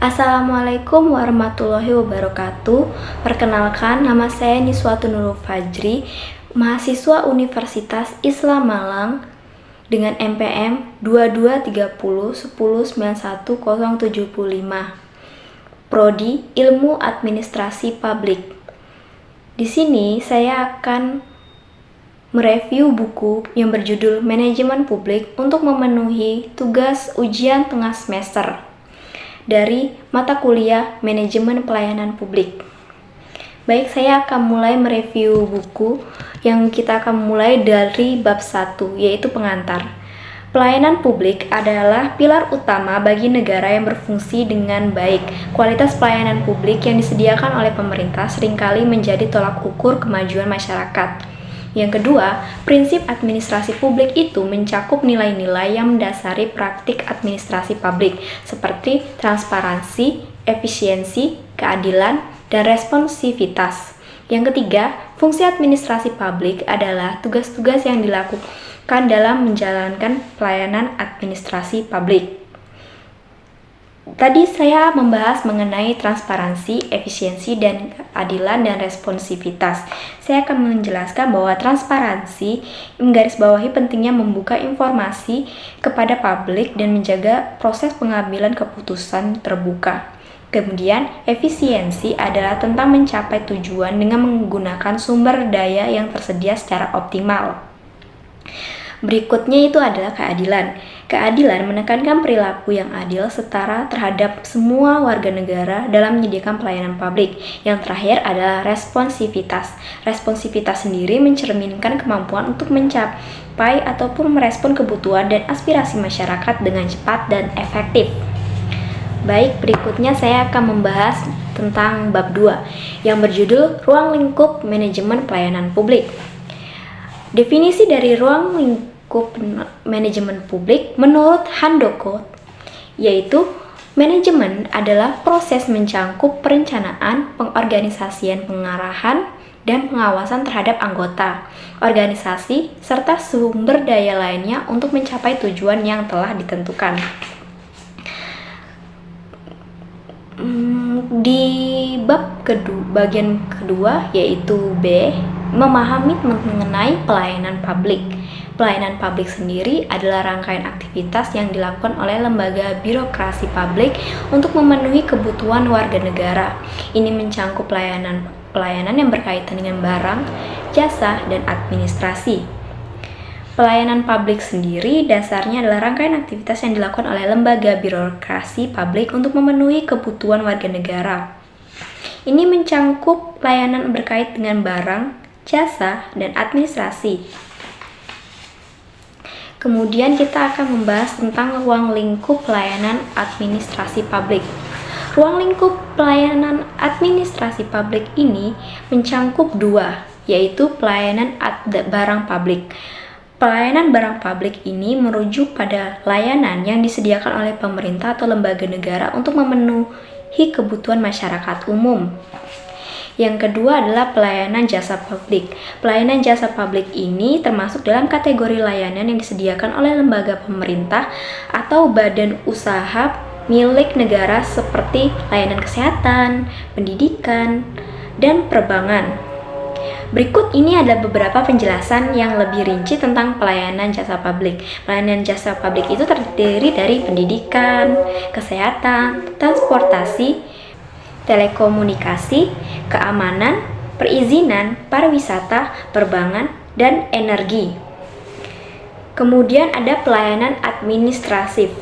Assalamualaikum warahmatullahi wabarakatuh. Perkenalkan, nama saya Niswatun Nurul Fajri, mahasiswa Universitas Islam Malang dengan NPM 223010910075. Prodi Ilmu Administrasi Publik. Di sini saya akan mereview buku yang berjudul Manajemen Publik untuk memenuhi tugas ujian tengah semester dari mata kuliah Manajemen Pelayanan Publik. Baik, saya akan mulai mereview buku yang kita akan mulai dari bab 1, yaitu pengantar. Pelayanan publik adalah pilar utama bagi negara yang berfungsi dengan baik. Kualitas pelayanan publik yang disediakan oleh pemerintah seringkali menjadi tolak ukur kemajuan masyarakat. Yang kedua, prinsip administrasi publik itu mencakup nilai-nilai yang mendasari praktik administrasi publik, seperti transparansi, efisiensi, keadilan, dan responsivitas. Yang ketiga, fungsi administrasi publik adalah tugas-tugas yang dilakukan dalam menjalankan pelayanan administrasi publik. Tadi saya membahas mengenai transparansi, efisiensi, dan keadilan dan responsivitas. Saya akan menjelaskan bahwa transparansi menggarisbawahi pentingnya membuka informasi kepada publik dan menjaga proses pengambilan keputusan terbuka. Kemudian, efisiensi adalah tentang mencapai tujuan dengan menggunakan sumber daya yang tersedia secara optimal. Berikutnya itu adalah keadilan. Keadilan menekankan perilaku yang adil setara terhadap semua warga negara dalam menyediakan pelayanan publik. Yang terakhir adalah responsivitas. Responsivitas sendiri mencerminkan kemampuan untuk mencapai ataupun merespon kebutuhan dan aspirasi masyarakat dengan cepat dan efektif. Baik, berikutnya saya akan membahas tentang bab 2 yang berjudul Ruang Lingkup Manajemen Pelayanan Publik. Definisi dari ruang lingkup manajemen publik menurut Handoko, yaitu manajemen adalah proses mencangkup perencanaan, pengorganisasian, pengarahan, dan pengawasan terhadap anggota, organisasi, serta sumber daya lainnya untuk mencapai tujuan yang telah ditentukan. Di bab bagian kedua yaitu B, memahami mengenai pelayanan publik. Pelayanan publik sendiri adalah rangkaian aktivitas yang dilakukan oleh lembaga birokrasi publik untuk memenuhi kebutuhan warga negara. Ini mencakup pelayanan yang berkaitan dengan barang, jasa, dan administrasi. Pelayanan publik sendiri dasarnya adalah rangkaian aktivitas yang dilakukan oleh lembaga birokrasi publik untuk memenuhi kebutuhan warga negara. Ini mencakup pelayanan berkait dengan barang, jasa, dan administrasi. Kemudian kita akan membahas tentang ruang lingkup pelayanan administrasi publik. Ruang lingkup pelayanan administrasi publik ini mencakup dua, yaitu pelayanan barang publik. Pelayanan barang publik ini merujuk pada layanan yang disediakan oleh pemerintah atau lembaga negara untuk memenuhi kebutuhan masyarakat umum. Yang kedua adalah pelayanan jasa publik. Pelayanan jasa publik ini termasuk dalam kategori layanan yang disediakan oleh lembaga pemerintah atau badan usaha milik negara seperti layanan kesehatan, pendidikan, dan perbankan. Berikut ini ada beberapa penjelasan yang lebih rinci tentang pelayanan jasa publik. Pelayanan jasa publik itu terdiri dari pendidikan, kesehatan, transportasi, telekomunikasi, keamanan, perizinan, pariwisata, perbankan, dan energi. Kemudian ada pelayanan administratif.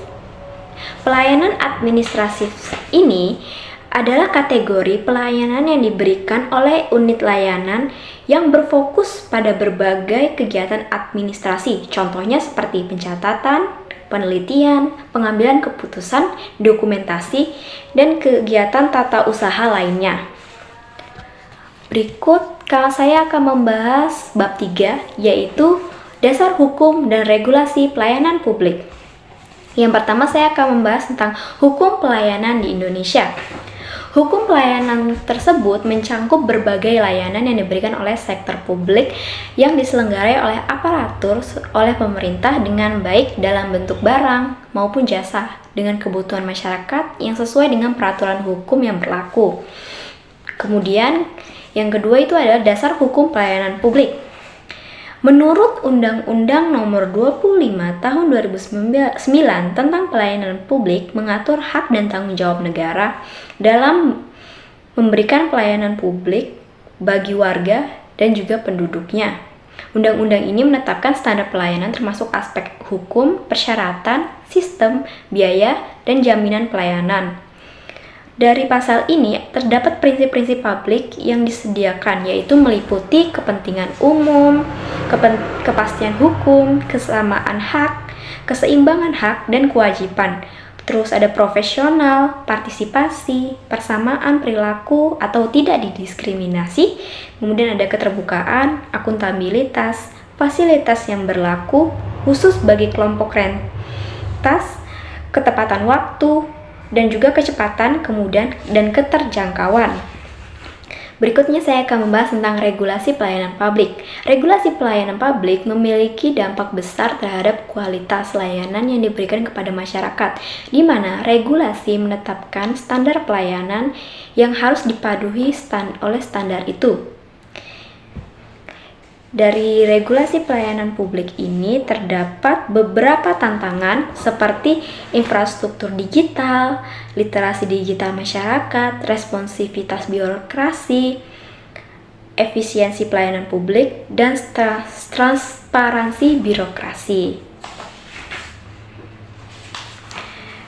Pelayanan administratif ini adalah kategori pelayanan yang diberikan oleh unit layanan yang berfokus pada berbagai kegiatan administrasi. Contohnya seperti pencatatan, penelitian, pengambilan keputusan, dokumentasi, dan kegiatan tata usaha lainnya. Berikut saya akan membahas bab 3, yaitu dasar hukum dan regulasi pelayanan publik. Yang pertama saya akan membahas tentang hukum pelayanan di Indonesia. Hukum pelayanan tersebut mencangkup berbagai layanan yang diberikan oleh sektor publik yang diselenggarai oleh aparatur oleh pemerintah dengan baik dalam bentuk barang maupun jasa dengan kebutuhan masyarakat yang sesuai dengan peraturan hukum yang berlaku. Kemudian yang kedua itu adalah dasar hukum pelayanan publik. Menurut Undang-Undang Nomor 25 Tahun 2009 tentang Pelayanan Publik mengatur hak dan tanggung jawab negara dalam memberikan pelayanan publik bagi warga dan juga penduduknya. Undang-undang ini menetapkan standar pelayanan termasuk aspek hukum, persyaratan, sistem, biaya, dan jaminan pelayanan. Dari pasal ini terdapat prinsip-prinsip publik yang disediakan, yaitu meliputi kepentingan umum, kepastian hukum, kesamaan hak, keseimbangan hak, dan kewajiban. Terus ada profesional, partisipasi, persamaan perilaku atau tidak didiskriminasi, kemudian ada keterbukaan, akuntabilitas, fasilitas yang berlaku khusus bagi kelompok rentas, ketepatan waktu, dan juga kecepatan, kemudahan, dan keterjangkauan. Berikutnya saya akan membahas tentang regulasi pelayanan publik. Regulasi pelayanan publik memiliki dampak besar terhadap kualitas layanan yang diberikan kepada masyarakat, di mana regulasi menetapkan standar pelayanan yang harus dipaduhi oleh standar itu. Dari regulasi pelayanan publik ini terdapat beberapa tantangan seperti infrastruktur digital, literasi digital masyarakat, responsivitas birokrasi, efisiensi pelayanan publik, dan transparansi birokrasi.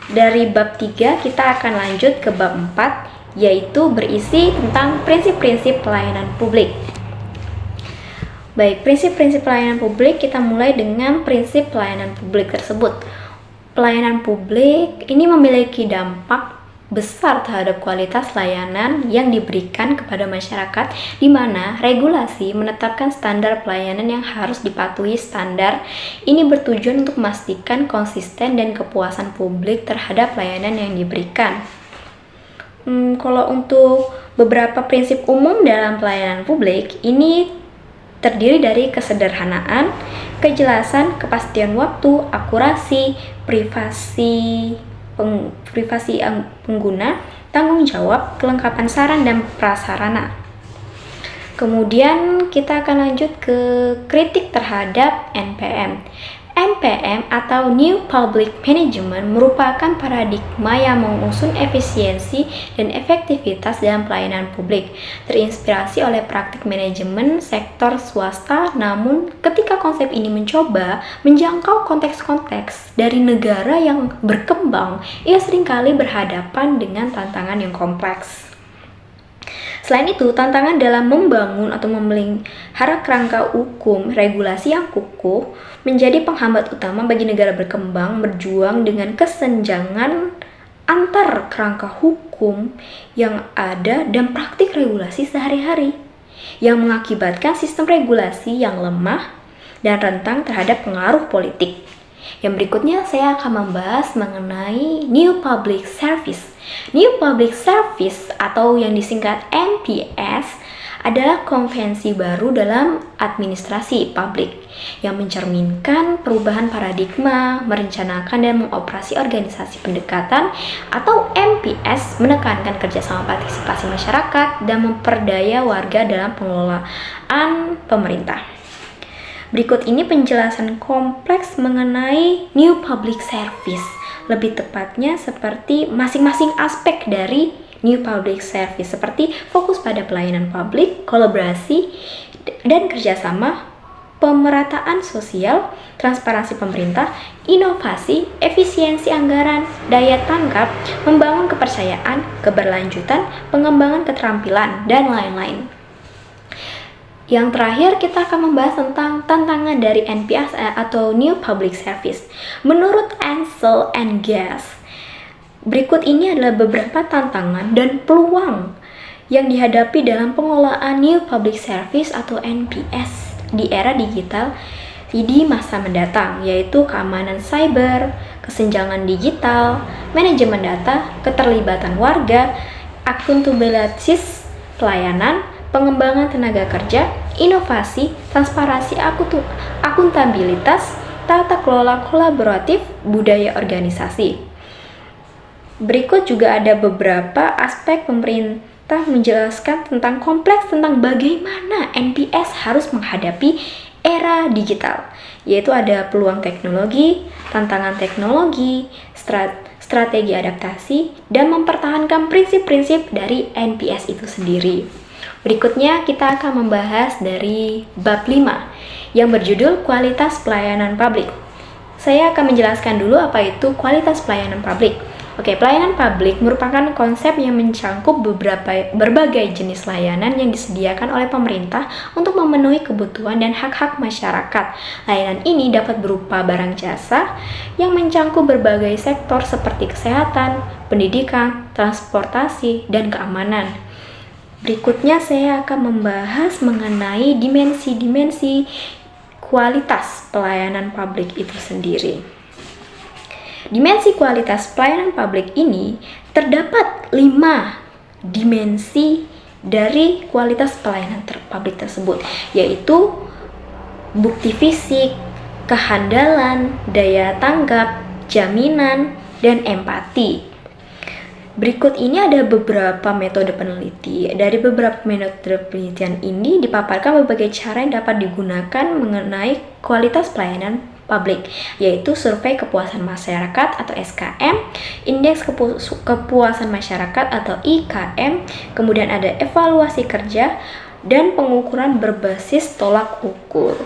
Dari bab 3 kita akan lanjut ke bab 4, yaitu berisi tentang prinsip-prinsip pelayanan publik. Baik, prinsip-prinsip pelayanan publik, kita mulai dengan prinsip pelayanan publik tersebut. Pelayanan publik ini memiliki dampak besar terhadap kualitas layanan yang diberikan kepada masyarakat, di mana regulasi menetapkan standar pelayanan yang harus dipatuhi. Standar ini bertujuan untuk memastikan konsisten dan kepuasan publik terhadap layanan yang diberikan. Kalau untuk beberapa prinsip umum dalam pelayanan publik, ini terdiri dari kesederhanaan, kejelasan, kepastian waktu, akurasi, privasi pengguna, tanggung jawab, kelengkapan saran dan prasarana. Kemudian kita akan lanjut ke kritik terhadap NPM. NPM atau New Public Management merupakan paradigma yang mengusung efisiensi dan efektivitas dalam pelayanan publik, terinspirasi oleh praktik manajemen sektor swasta. Namun, ketika konsep ini mencoba menjangkau konteks-konteks dari negara yang berkembang, ia seringkali berhadapan dengan tantangan yang kompleks. Selain itu, tantangan dalam membangun atau memelihara kerangka hukum regulasi yang kukuh menjadi penghambat utama bagi negara berkembang berjuang dengan kesenjangan antar kerangka hukum yang ada dan praktik regulasi sehari-hari, yang mengakibatkan sistem regulasi yang lemah dan rentan terhadap pengaruh politik. Yang berikutnya saya akan membahas mengenai New Public Service. New Public Service atau yang disingkat NPS adalah konvensi baru dalam administrasi publik yang mencerminkan perubahan paradigma, merencanakan dan mengoperasi organisasi pendekatan atau MPS, menekankan kerjasama partisipasi masyarakat dan memperdaya warga dalam pengelolaan pemerintah. Berikut ini penjelasan kompleks mengenai New Public Service, lebih tepatnya seperti masing-masing aspek dari New Public Service, seperti fokus pada pelayanan publik, kolaborasi dan kerjasama, pemerataan sosial, transparansi pemerintah, inovasi, efisiensi anggaran, daya tangkap, membangun kepercayaan, keberlanjutan, pengembangan keterampilan, dan lain-lain. Yang terakhir, kita akan membahas tentang tantangan dari NPS atau New Public Service. Menurut Ansel and Guest, berikut ini adalah beberapa tantangan dan peluang yang dihadapi dalam pengelolaan New Public Service atau NPS di era digital di masa mendatang, yaitu keamanan cyber, kesenjangan digital, manajemen data, keterlibatan warga, akuntabilitas pelayanan, pengembangan tenaga kerja, inovasi, transparansi akuntabilitas, tata kelola kolaboratif, budaya organisasi. Berikut juga ada beberapa aspek pemerintah menjelaskan tentang kompleks tentang bagaimana NPS harus menghadapi era digital, yaitu ada peluang teknologi, tantangan teknologi, strategi adaptasi, dan mempertahankan prinsip-prinsip dari NPS itu sendiri. Berikutnya kita akan membahas dari bab 5 yang berjudul kualitas pelayanan publik. Saya akan menjelaskan dulu apa itu kualitas pelayanan publik. Oke, pelayanan publik merupakan konsep yang mencangkup berbagai jenis layanan yang disediakan oleh pemerintah untuk memenuhi kebutuhan dan hak-hak masyarakat. Layanan ini dapat berupa barang jasa yang mencangkup berbagai sektor seperti kesehatan, pendidikan, transportasi, dan keamanan. Berikutnya saya akan membahas mengenai dimensi-dimensi kualitas pelayanan publik itu sendiri. Dimensi kualitas pelayanan publik ini terdapat 5 dimensi dari kualitas pelayanan publik tersebut, yaitu bukti fisik, kehandalan, daya tanggap, jaminan, dan empati. Berikut ini ada beberapa metode peneliti. Dari beberapa metode penelitian ini dipaparkan berbagai cara yang dapat digunakan mengenai kualitas pelayanan publik, yaitu survei kepuasan masyarakat atau SKM, indeks kepuasan masyarakat atau IKM, kemudian ada evaluasi kerja, dan pengukuran berbasis tolak ukur.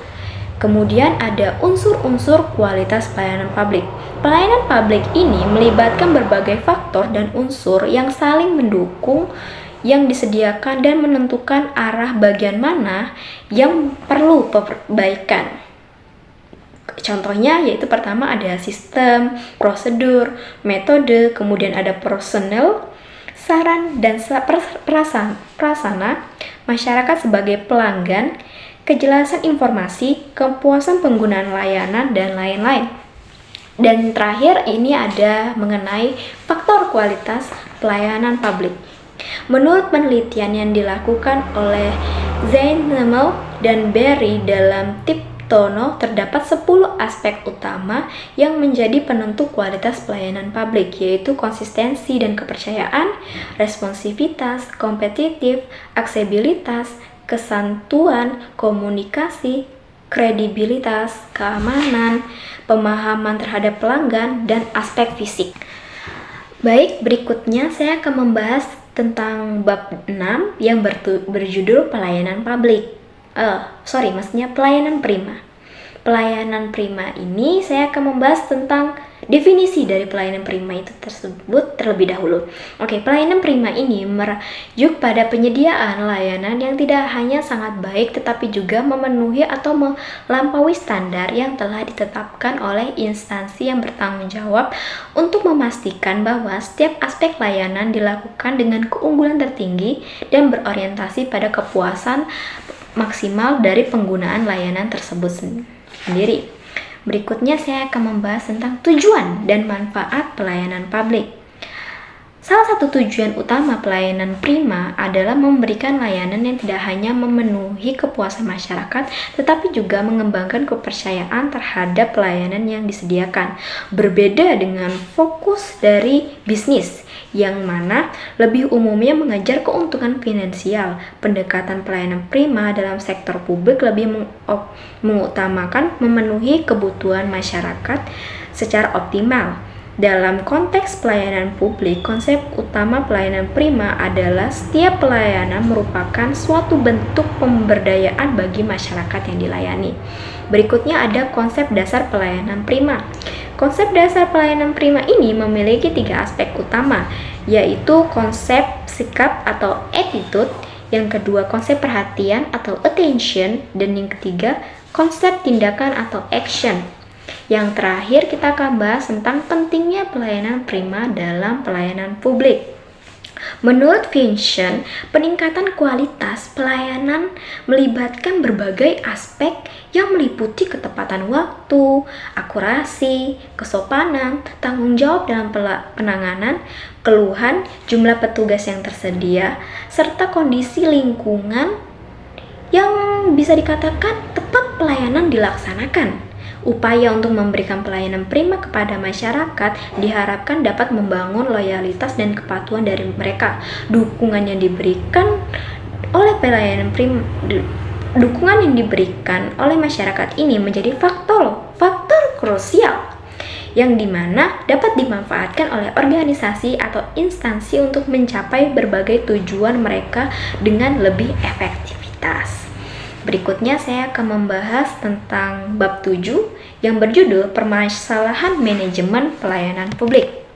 Kemudian ada unsur-unsur kualitas pelayanan publik. Pelayanan publik ini melibatkan berbagai faktor dan unsur yang saling mendukung yang disediakan dan menentukan arah bagian mana yang perlu perbaikan. Contohnya yaitu pertama ada sistem, prosedur, metode, kemudian ada personel, saran dan prasarana, masyarakat sebagai pelanggan, kejelasan informasi, kepuasan penggunaan layanan, dan lain-lain. Dan terakhir ini ada mengenai faktor kualitas pelayanan publik. Menurut penelitian yang dilakukan oleh Zain Nemel dan Berry dalam Tono, terdapat 10 aspek utama yang menjadi penentu kualitas pelayanan publik, yaitu konsistensi dan kepercayaan, responsivitas, kompetitif, aksesibilitas, kesantuan, komunikasi, kredibilitas, keamanan, pemahaman terhadap pelanggan, dan aspek fisik. Baik, berikutnya saya akan membahas tentang bab 6 yang berjudul pelayanan publik. Pelayanan prima. Pelayanan prima ini saya akan membahas tentang definisi dari pelayanan prima itu tersebut terlebih dahulu. Oke, pelayanan prima ini merujuk pada penyediaan layanan yang tidak hanya sangat baik tetapi juga memenuhi atau melampaui standar yang telah ditetapkan oleh instansi yang bertanggung jawab untuk memastikan bahwa setiap aspek layanan dilakukan dengan keunggulan tertinggi dan berorientasi pada kepuasan maksimal dari penggunaan layanan tersebut sendiri. Berikutnya saya akan membahas tentang tujuan dan manfaat pelayanan publik. Salah satu tujuan utama pelayanan prima adalah memberikan layanan yang tidak hanya memenuhi kepuasan masyarakat, tetapi juga mengembangkan kepercayaan terhadap pelayanan yang disediakan. Berbeda dengan fokus dari bisnis, yang mana lebih umumnya mengejar keuntungan finansial. Pendekatan pelayanan prima dalam sektor publik lebih mengutamakan memenuhi kebutuhan masyarakat secara optimal. Dalam konteks pelayanan publik, konsep utama pelayanan prima adalah setiap pelayanan merupakan suatu bentuk pemberdayaan bagi masyarakat yang dilayani. Berikutnya ada konsep dasar pelayanan prima. Konsep dasar pelayanan prima ini memiliki 3 aspek utama, yaitu konsep sikap atau attitude, yang kedua konsep perhatian atau attention, dan yang ketiga konsep tindakan atau action. Yang terakhir kita akan bahas tentang pentingnya pelayanan prima dalam pelayanan publik. Menurut Vincent, peningkatan kualitas pelayanan melibatkan berbagai aspek yang meliputi ketepatan waktu, akurasi, kesopanan, tanggung jawab dalam penanganan, keluhan, jumlah petugas yang tersedia, serta kondisi lingkungan yang bisa dikatakan tepat pelayanan dilaksanakan. Upaya untuk memberikan pelayanan prima kepada masyarakat diharapkan dapat membangun loyalitas dan kepatuhan dari mereka. Dukungan yang diberikan oleh masyarakat ini menjadi faktor krusial yang dimana dapat dimanfaatkan oleh organisasi atau instansi untuk mencapai berbagai tujuan mereka dengan lebih efektivitas. Berikutnya saya akan membahas tentang bab 7 yang berjudul Permasalahan Manajemen Pelayanan Publik.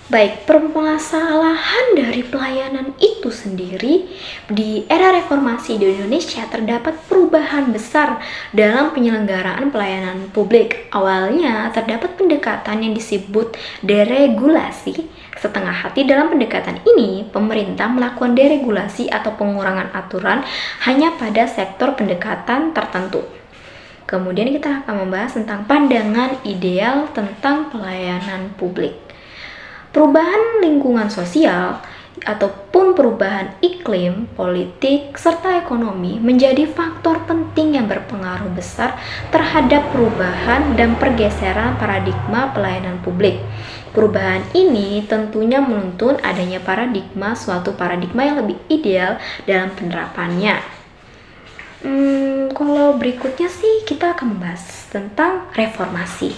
Baik, permasalahan dari pelayanan itu sendiri di era reformasi di Indonesia terdapat perubahan besar dalam penyelenggaraan pelayanan publik. Awalnya terdapat pendekatan yang disebut deregulasi. Setengah hati dalam pendekatan ini, pemerintah melakukan deregulasi atau pengurangan aturan hanya pada sektor pendekatan tertentu. Kemudian kita akan membahas tentang pandangan ideal tentang pelayanan publik. Perubahan lingkungan sosial ataupun perubahan iklim, politik, serta ekonomi menjadi faktor penting yang berpengaruh besar terhadap perubahan dan pergeseran paradigma pelayanan publik. Perubahan ini tentunya menuntun adanya suatu paradigma yang lebih ideal dalam penerapannya. Kalau berikutnya sih kita akan membahas tentang reformasi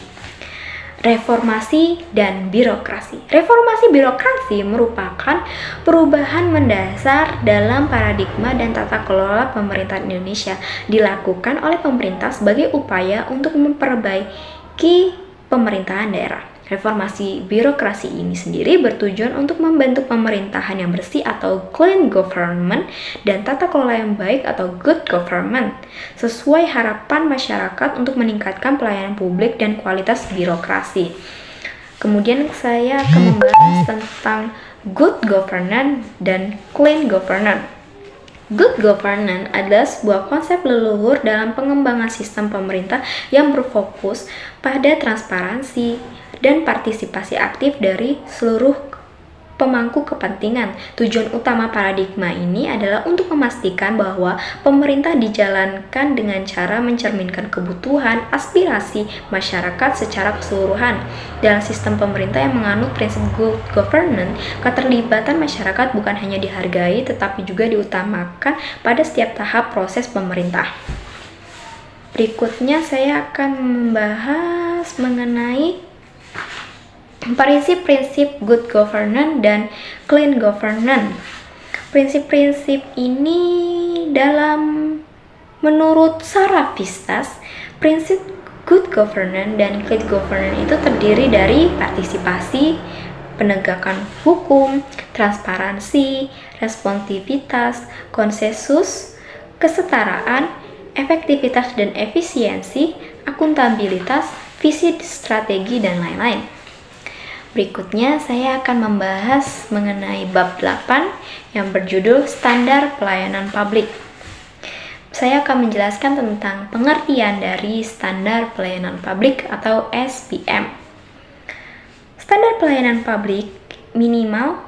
dan birokrasi. Reformasi birokrasi merupakan perubahan mendasar dalam paradigma dan tata kelola pemerintahan Indonesia, dilakukan oleh pemerintah sebagai upaya untuk memperbaiki pemerintahan daerah. Reformasi birokrasi ini sendiri bertujuan untuk membentuk pemerintahan yang bersih atau clean government dan tata kelola yang baik atau good government sesuai harapan masyarakat untuk meningkatkan pelayanan publik dan kualitas birokrasi. Kemudian saya akan membahas tentang good governance dan clean governance. Good governance adalah sebuah konsep leluhur dalam pengembangan sistem pemerintah yang berfokus pada transparansi dan partisipasi aktif dari seluruh pemangku kepentingan. Tujuan utama paradigma ini adalah untuk memastikan bahwa pemerintah dijalankan dengan cara mencerminkan kebutuhan, aspirasi masyarakat secara keseluruhan. Dalam sistem pemerintah yang menganut prinsip good governance, keterlibatan masyarakat bukan hanya dihargai tetapi juga diutamakan pada setiap tahap proses pemerintah. Berikutnya saya akan membahas mengenai prinsip-prinsip good governance dan clean governance. Prinsip-prinsip ini menurut Sarah Vistas, prinsip good governance dan clean governance itu terdiri dari partisipasi, penegakan hukum, transparansi, responsivitas, konsensus, kesetaraan, efektivitas dan efisiensi, akuntabilitas, visi strategi, dan lain-lain. Berikutnya saya akan membahas mengenai bab 8 yang berjudul Standar Pelayanan Publik. Saya akan menjelaskan tentang pengertian dari Standar Pelayanan Publik atau SPM. Standar pelayanan publik minimal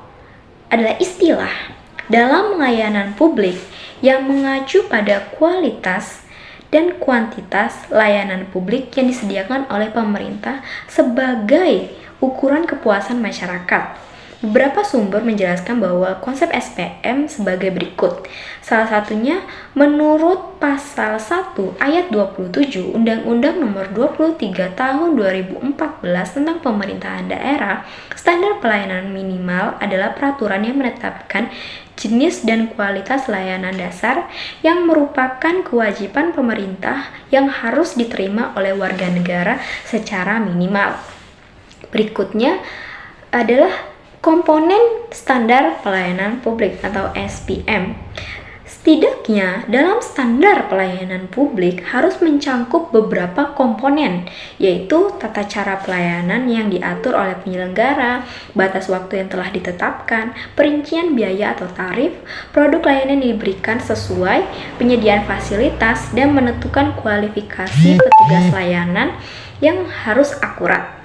adalah istilah dalam layanan publik yang mengacu pada kualitas dan kuantitas layanan publik yang disediakan oleh pemerintah sebagai ukuran kepuasan masyarakat. Beberapa sumber menjelaskan bahwa konsep SPM sebagai berikut. Salah satunya menurut pasal 1 ayat 27 Undang-Undang Nomor 23 Tahun 2014 tentang Pemerintahan Daerah, standar pelayanan minimal adalah peraturan yang menetapkan jenis dan kualitas layanan dasar yang merupakan kewajiban pemerintah yang harus diterima oleh warga negara secara minimal. Berikutnya adalah komponen standar pelayanan publik atau SPM. Setidaknya, dalam standar pelayanan publik harus mencangkup beberapa komponen, yaitu tata cara pelayanan yang diatur oleh penyelenggara, batas waktu yang telah ditetapkan, perincian biaya atau tarif, produk layanan yang diberikan sesuai, penyediaan fasilitas, dan menentukan kualifikasi petugas layanan yang harus akurat.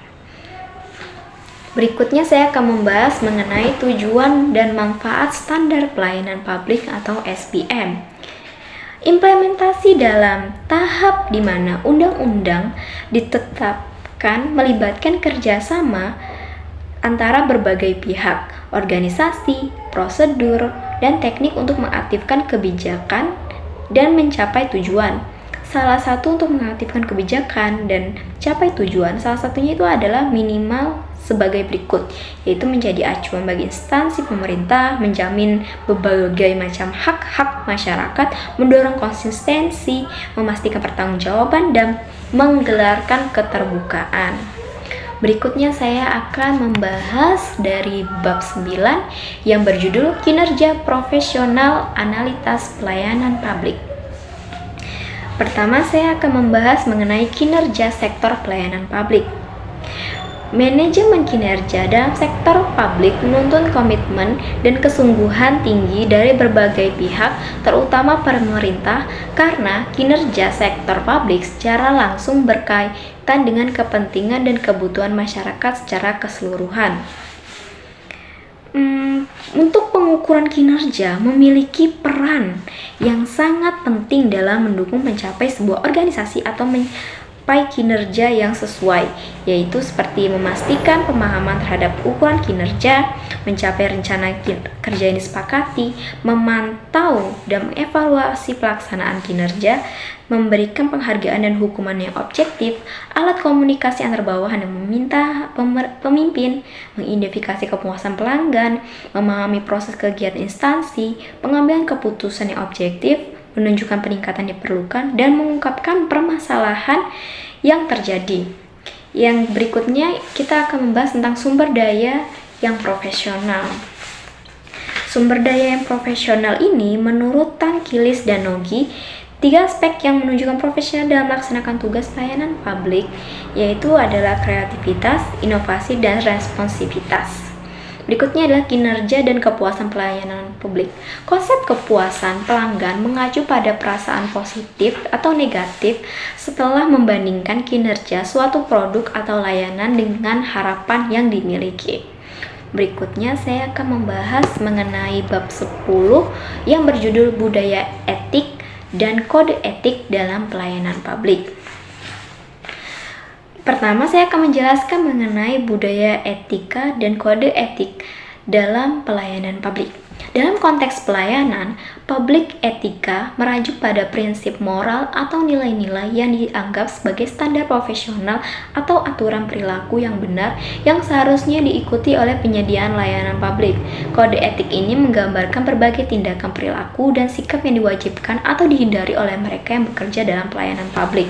Berikutnya saya akan membahas mengenai tujuan dan manfaat standar pelayanan publik atau SPM. Implementasi dalam tahap di mana undang-undang ditetapkan melibatkan kerjasama antara berbagai pihak, organisasi, prosedur, dan teknik untuk mengaktifkan kebijakan dan mencapai tujuan. Salah satu untuk mengaktifkan kebijakan dan mencapai tujuan, salah satunya itu adalah minimal sebagai berikut, yaitu menjadi acuan bagi instansi pemerintah, menjamin berbagai macam hak-hak masyarakat, mendorong konsistensi, memastikan pertanggungjawaban, dan menggelarkan keterbukaan. Berikutnya saya akan membahas dari bab 9 yang berjudul Kinerja Profesional Analitas Pelayanan Publik. Pertama, saya akan membahas mengenai kinerja sektor pelayanan publik. Manajemen kinerja dalam sektor publik menuntut komitmen dan kesungguhan tinggi dari berbagai pihak, terutama pemerintah, karena kinerja sektor publik secara langsung berkaitan dengan kepentingan dan kebutuhan masyarakat secara keseluruhan. Untuk pengukuran kinerja memiliki peran yang sangat penting dalam mendukung mencapai sebuah organisasi atau kinerja yang sesuai, yaitu seperti memastikan pemahaman terhadap ukuran kinerja, mencapai rencana kerja yang disepakati, memantau dan mengevaluasi pelaksanaan kinerja, memberikan penghargaan dan hukuman yang objektif, alat komunikasi antar bawahan yang meminta pemimpin, mengidentifikasi kepuasan pelanggan, memahami proses kegiatan instansi, pengambilan keputusan yang objektif, menunjukkan peningkatan yang diperlukan, dan mengungkapkan permasalahan yang terjadi. Yang berikutnya kita akan membahas tentang sumber daya yang profesional. Sumber daya yang profesional ini menurut Tan Kilis dan Nogi, 3 aspek yang menunjukkan profesional dalam melaksanakan tugas pelayanan publik, yaitu adalah kreativitas, inovasi, dan responsivitas. Berikutnya adalah kinerja dan kepuasan pelayanan publik. Konsep kepuasan pelanggan mengacu pada perasaan positif atau negatif setelah membandingkan kinerja suatu produk atau layanan dengan harapan yang dimiliki. Berikutnya saya akan membahas mengenai bab 10 yang berjudul Budaya Etik dan Kode Etik dalam Pelayanan Publik. Pertama, saya akan menjelaskan mengenai budaya etika dan kode etik dalam pelayanan publik. Dalam konteks pelayanan, publik etika merujuk pada prinsip moral atau nilai-nilai yang dianggap sebagai standar profesional atau aturan perilaku yang benar yang seharusnya diikuti oleh penyediaan layanan publik. Kode etik ini menggambarkan berbagai tindakan perilaku dan sikap yang diwajibkan atau dihindari oleh mereka yang bekerja dalam pelayanan publik.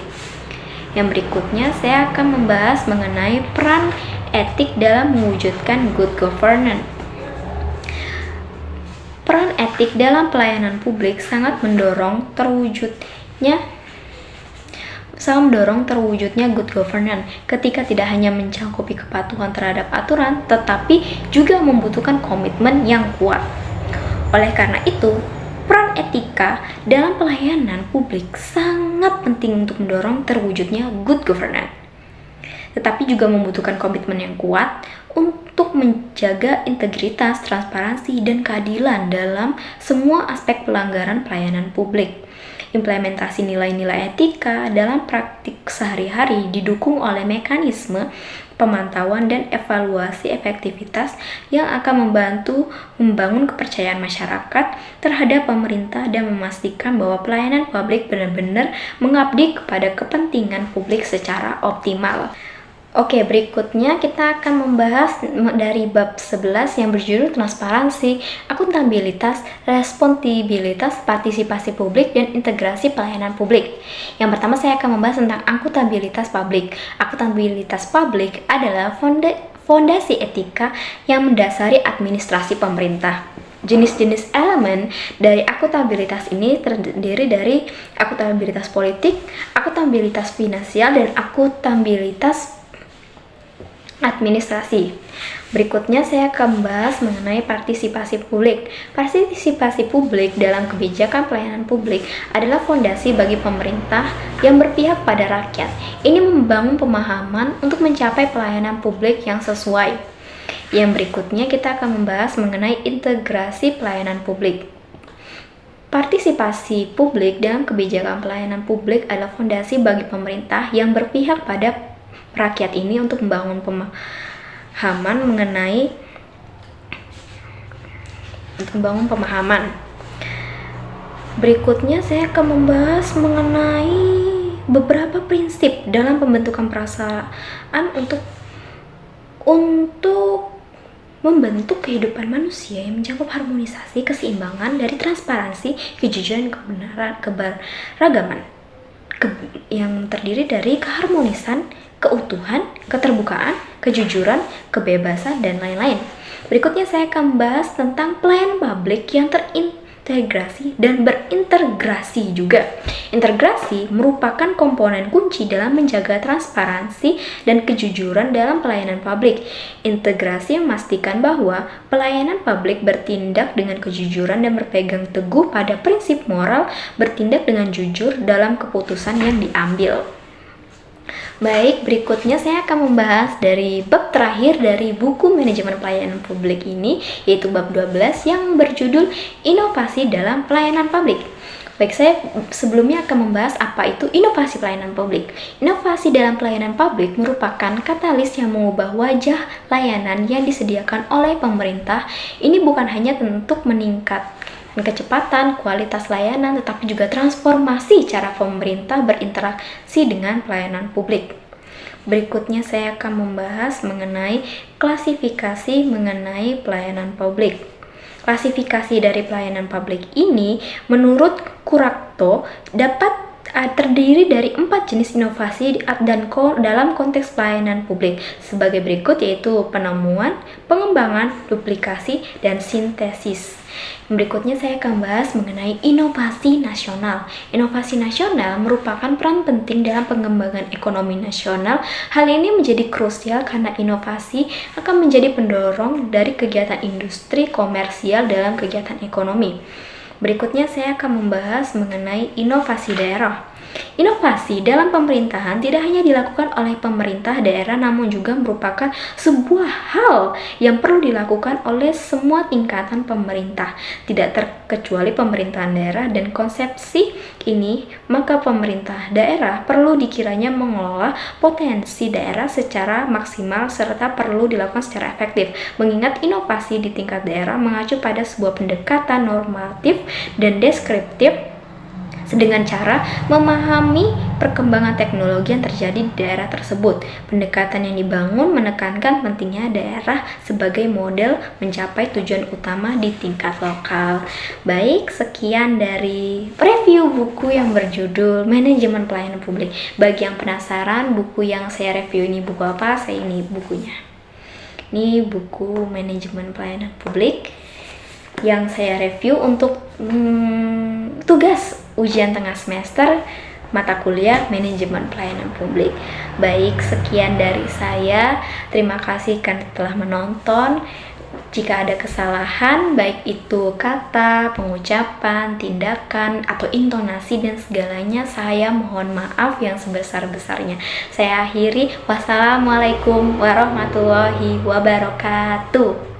Yang berikutnya, saya akan membahas mengenai peran etik dalam mewujudkan good governance. Peran etik dalam pelayanan publik sangat mendorong terwujudnya good governance ketika tidak hanya mencangkupi kepatuhan terhadap aturan, tetapi juga membutuhkan komitmen yang kuat. Oleh karena itu, peran etika dalam pelayanan publik sangat penting untuk mendorong terwujudnya good governance, tetapi juga membutuhkan komitmen yang kuat untuk menjaga integritas, transparansi, dan keadilan dalam semua aspek pelanggaran pelayanan publik. Implementasi nilai-nilai etika dalam praktik sehari-hari didukung oleh mekanisme pemantauan dan evaluasi efektivitas yang akan membantu membangun kepercayaan masyarakat terhadap pemerintah dan memastikan bahwa pelayanan publik benar-benar mengabdi kepada kepentingan publik secara optimal. Oke, berikutnya kita akan membahas dari bab 11 yang berjudul transparansi, akuntabilitas, responsibilitas, partisipasi publik, dan integrasi pelayanan publik. Yang pertama saya akan membahas tentang akuntabilitas publik. Akuntabilitas publik adalah fondasi etika yang mendasari administrasi pemerintah. Jenis-jenis elemen dari akuntabilitas ini terdiri dari akuntabilitas politik, akuntabilitas finansial, dan akuntabilitas administrasi. Berikutnya saya akan membahas mengenai partisipasi publik. Partisipasi publik dalam kebijakan pelayanan publik adalah fondasi bagi pemerintah yang berpihak pada rakyat. Ini membangun pemahaman untuk mencapai pelayanan publik yang sesuai. Yang berikutnya kita akan membahas mengenai integrasi pelayanan publik. Partisipasi publik dalam kebijakan pelayanan publik adalah fondasi bagi pemerintah yang berpihak pada rakyat ini untuk membangun pemahaman. Berikutnya saya akan membahas mengenai beberapa prinsip dalam pembentukan perasaan untuk membentuk kehidupan manusia yang mencakup harmonisasi, keseimbangan dari transparansi, kejujuran, kebenaran, keberagaman, yang terdiri dari keharmonisan, keutuhan, keterbukaan, kejujuran, kebebasan, dan lain-lain. Berikutnya saya akan membahas tentang pelayanan publik yang terintegrasi dan berintegrasi juga. Integrasi merupakan komponen kunci dalam menjaga transparansi dan kejujuran dalam pelayanan publik. Integrasi memastikan bahwa pelayanan publik bertindak dengan kejujuran dan berpegang teguh pada prinsip moral, bertindak dengan jujur dalam keputusan yang diambil. Baik, berikutnya saya akan membahas dari bab terakhir dari buku manajemen pelayanan publik ini, yaitu bab 12 yang berjudul Inovasi dalam Pelayanan Publik. Baik, saya sebelumnya akan membahas apa itu inovasi pelayanan publik. Inovasi dalam pelayanan publik merupakan katalis yang mengubah wajah layanan yang disediakan oleh pemerintah. Ini bukan hanya untuk meningkatkan kecepatan, kualitas layanan, tetapi juga transformasi cara pemerintah berinteraksi dengan pelayanan publik. Berikutnya saya akan membahas mengenai klasifikasi mengenai pelayanan publik. Klasifikasi dari pelayanan publik ini menurut Kurakto dapat terdiri dari 4 jenis inovasi dan dalam konteks pelayanan publik sebagai berikut, yaitu penemuan, pengembangan, duplikasi, dan sintesis. Berikutnya saya akan bahas mengenai inovasi nasional. Inovasi nasional merupakan peran penting dalam pengembangan ekonomi nasional. Hal ini menjadi krusial karena inovasi akan menjadi pendorong dari kegiatan industri komersial dalam kegiatan ekonomi. Berikutnya saya akan membahas mengenai inovasi daerah. Inovasi dalam pemerintahan tidak hanya dilakukan oleh pemerintah daerah, namun juga merupakan sebuah hal yang perlu dilakukan oleh semua tingkatan pemerintah, tidak terkecuali pemerintahan daerah. Dan konsepsi ini, maka pemerintah daerah perlu dikiranya mengelola potensi daerah secara maksimal serta perlu dilakukan secara efektif, mengingat inovasi di tingkat daerah mengacu pada sebuah pendekatan normatif dan deskriptif dengan cara memahami perkembangan teknologi yang terjadi di daerah tersebut. Pendekatan yang dibangun menekankan pentingnya daerah sebagai model mencapai tujuan utama di tingkat lokal. Baik, sekian dari review buku yang berjudul Manajemen Pelayanan Publik. Bagi yang penasaran buku yang saya review ini buku apa, saya ini bukunya. Ini buku Manajemen Pelayanan Publik yang saya review untuk tugas ujian tengah semester mata kuliah Manajemen Pelayanan Publik. Baik, sekian dari saya. Terima kasih karena telah menonton. Jika ada kesalahan, baik itu kata, pengucapan, tindakan, atau intonasi dan segalanya, saya mohon maaf yang sebesar-besarnya. Saya akhiri. Wassalamualaikum warahmatullahi wabarakatuh.